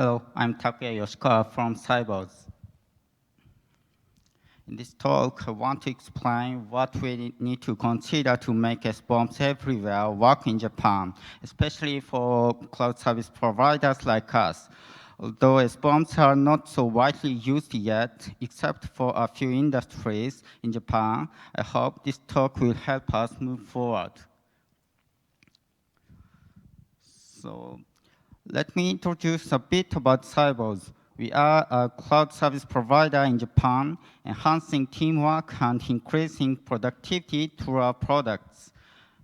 Hello, I'm Takuya Yoshikawa from Cybozu. In this talk, I want to explain what we need to consider to make SBOMs everywhere work in Japan, especially for cloud service providers like us. Although SBOMs are not so widely used yet, except for a few industries in Japan, I hope this talk will help us move forward. So, let me introduce a bit about Cybozu. We are a cloud service provider in Japan, enhancing teamwork and increasing productivity through our products.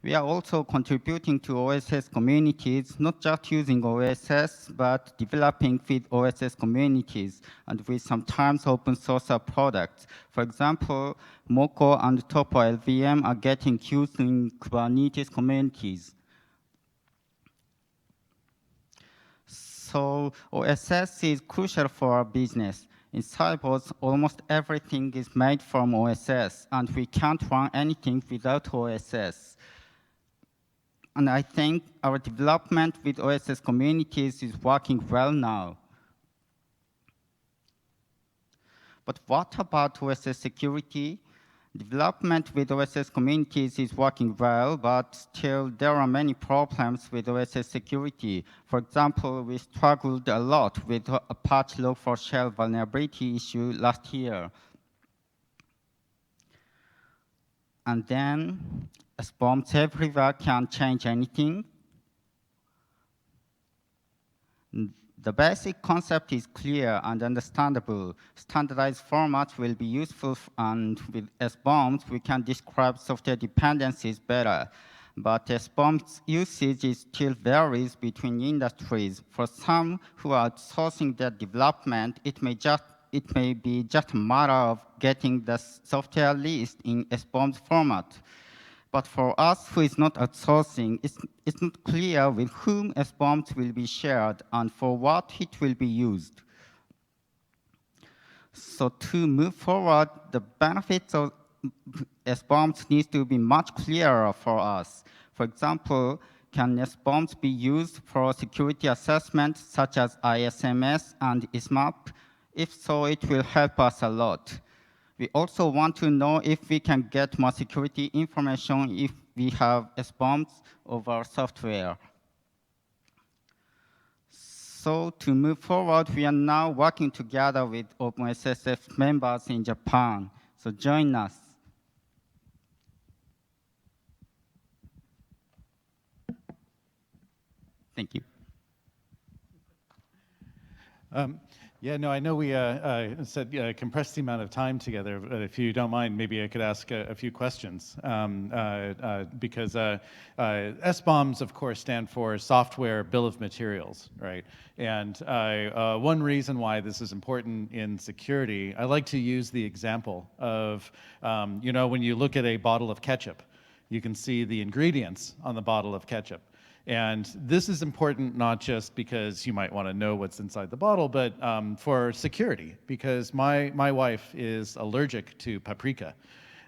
We are also contributing to OSS communities, not just using OSS, but developing with OSS communities, and we sometimes open source our products. For example, Moko and Topo LVM are getting used in Kubernetes communities. So OSS is crucial for our business. In Cybozu, almost everything is made from OSS, and we can't run anything without OSS. And I think our development with OSS communities is working well now. But what about OSS security? Development with OSS communities is working well, but still there are many problems with OSS security. For example, we struggled a lot with a patch log4shell vulnerability issue last year. And then SBOMs everywhere can change anything. The basic concept is clear and understandable. Standardized formats will be useful, and with SBOMs, we can describe software dependencies better. But SBOMs usage still varies between industries. For some who are outsourcing their development, it may be just a matter of getting the software list in SBOMs format. But for us who is not outsourcing, it's not clear with whom SBOMs will be shared and for what it will be used. So to move forward, the benefits of SBOMs need to be much clearer for us. For example, can SBOMs be used for security assessment such as ISMS and ISMAP? If so, it will help us a lot. We also want to know if we can get more security information if we have SBOMs of our software. So to move forward, we are now working together with OpenSSF members in Japan. So join us. Thank you. Yeah, no, I know we said compress the amount of time together, but if you don't mind, maybe I could ask a few questions. Because SBOMs, of course, stand for Software Bill of Materials, right? And one reason why this is important in security, I like to use the example of, when you look at a bottle of ketchup, you can see the ingredients on the bottle of ketchup. And this is important not just because you might want to know what's inside the bottle, but for security, because my wife is allergic to paprika.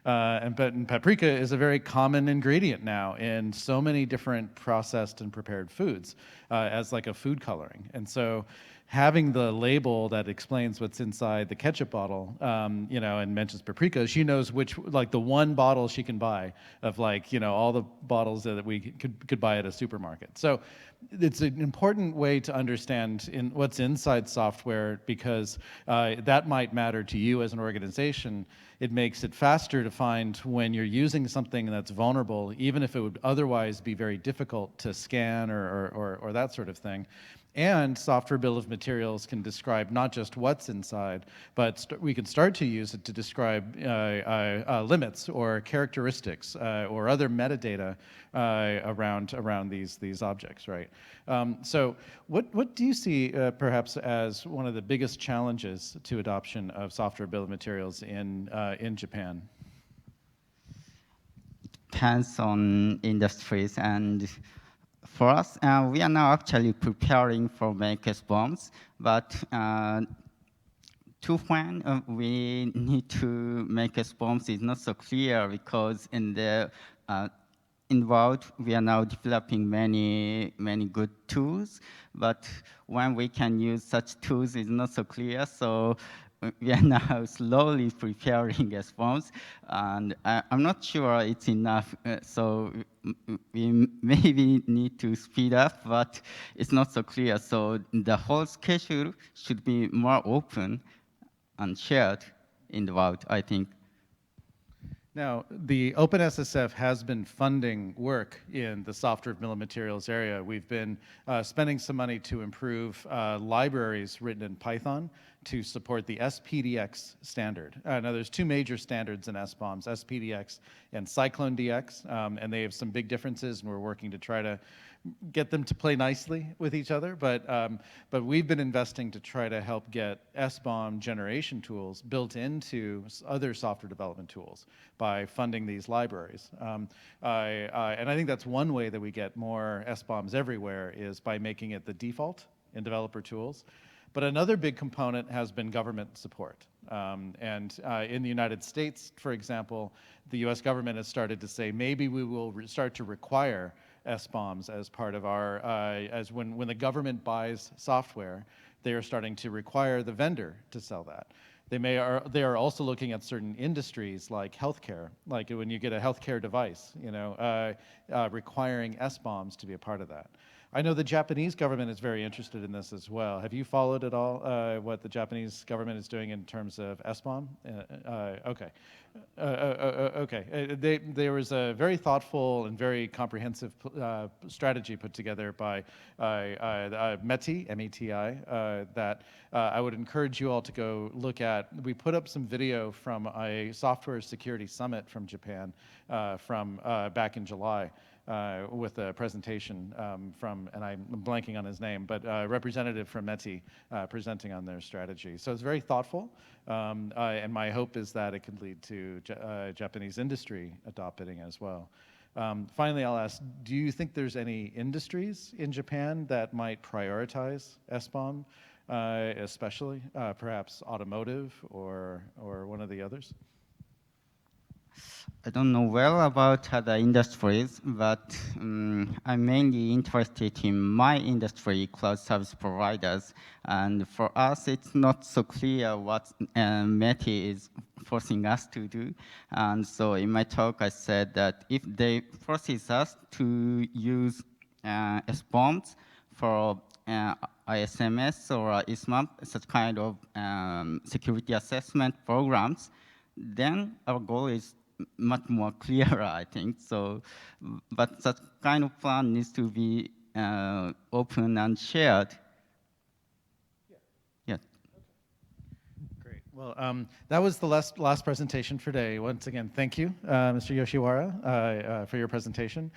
But paprika is a very common ingredient now in so many different processed and prepared foods as like a food coloring. And so having the label that explains what's inside the ketchup bottle, and mentions paprika, she knows which, like the one bottle she can buy of all the bottles that we could buy at a supermarket. So it's an important way to understand what's inside software, because that might matter to you as an organization. It makes it faster to find when you're using something that's vulnerable, even if it would otherwise be very difficult to scan or that sort of thing. And Software Bill of Materials can describe not just what's inside, but we can start to use it to describe limits or characteristics or other metadata around these objects, right? So what do you see perhaps as one of the biggest challenges to adoption of Software Bill of Materials in Japan? Depends on industries, and for us, we are now actually preparing for make SBOMs, but to when we need to make SBOMs is not so clear, because in the involved. We are now developing many good tools, but when we can use such tools is not so clear. So we are now slowly preparing SBOMs, and I'm not sure it's enough. So we maybe need to speed up, but it's not so clear. So the whole schedule should be more open and shared in the world, I think. Now, the OpenSSF has been funding work in the software bill of materials area. We've been spending some money to improve libraries written in Python to support the SPDX standard. Now, there's two major standards in SBOMs, SPDX and CycloneDX, and they have some big differences, and we're working to try to get them to play nicely with each other, but we've been investing to try to help get SBOM generation tools built into other software development tools by funding these libraries. And I think that's one way that we get more SBOMs everywhere is by making it the default in developer tools. But another big component has been government support. And in the United States, for example, the US government has started to say, maybe we will start to require SBOMs as part of our, as when the government buys software, they are starting to require the vendor to sell that. They are also looking at certain industries like healthcare, like when you get a healthcare device, you know, requiring SBOMs to be a part of that. I know the Japanese government is very interested in this as well. Have you followed at all what the Japanese government is doing in terms of SBOM? Okay. Okay. There was a very thoughtful and very comprehensive strategy put together by METI, M-E-T-I, that I would encourage you all to go look at. We put up some video from a software security summit from Japan from back in July. With a presentation from, and I'm blanking on his name, but a representative from METI presenting on their strategy. So it's very thoughtful, and my hope is that it could lead to Japanese industry adopting as well. Finally, I'll ask, do you think there's any industries in Japan that might prioritize SBOM, especially perhaps automotive or one of the others? I don't know well about other industries, but I'm mainly interested in my industry, cloud service providers. And for us, it's not so clear what METI is forcing us to do. And so in my talk, I said that if they forces us to use SBOMs for ISMS or ISMAP, such kind of security assessment programs, then our goal is much more clearer, I think. So, but that kind of plan needs to be open and shared. Yeah. Great. Well, that was the last presentation for today. Once again, thank you, Mr. Yoshiwara, for your presentation.